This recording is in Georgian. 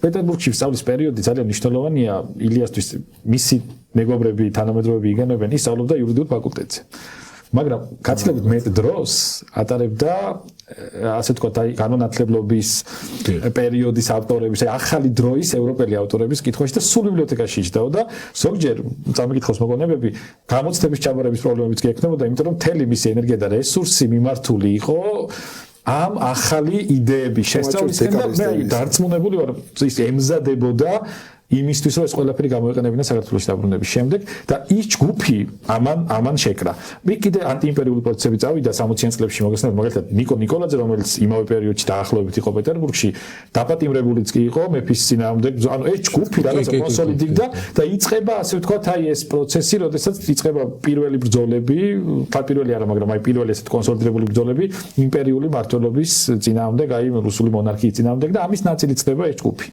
პეტერბურგში სწავლის პერიოდი ძალიან მნიშვნელოვანია ილიასთვის მისი მეგობრები თანამედროვეები იგენებენ ის სწავლობდა იურიდიულ ფაკულტეტზე მაგრამ კაცლებით მეტ დროს ატარებდა ასე თქვა აი განონათლებლობის პერიოდის ავტორების ახალი დროის ევროპელი ავტორების კითხვაში და სულ ბიბლიოთეკაში იჯდაოდა ზოგჯერ წამიკითხოს მოგონებები გამოცდების ჩაბარების პრობლემებიც კი ექნებოდა იმიტომ რომ მთელი მისი ენერგია და რესურსი მიმართული იყო ამ ახალი იდეების შესწავლისკენ და მე დარწმუნებული ვარ ის ემზადებოდა იმისთვის რომ ეს ყველაფერი გამოიყენებინა საქართველოს დაბრუნების შემდეგ და ის ჯგუფი ამან შეკრა. მე კიდე ანტიიმპერიული პროცესები წავიდა 60-იან წლებში მოგესალმებით მაგალითად ნიკო ნიკოლაძე რომელიც იმავე პერიოდში დაახლოებით იყო პეტერბურგში დაპატიმრებულიც კი იყო მეფის წინააღმდეგ ანუ ეს ჯგუფი რაღაცა კონსოლიდირდა და იწყება ასე ვთქვათ აი ეს პროცესი როდესაც იწყება პირველი ბრძოლები პირველი არა მაგრამ აი პირველი ესეთ კონსოლიდირებული ბრძოლები იმპერიული მმართველობის წინააღმდეგ აი რუსული მონარქიის წინააღმდეგ და ამის ნაწილი ხდება ეს ჯგუფი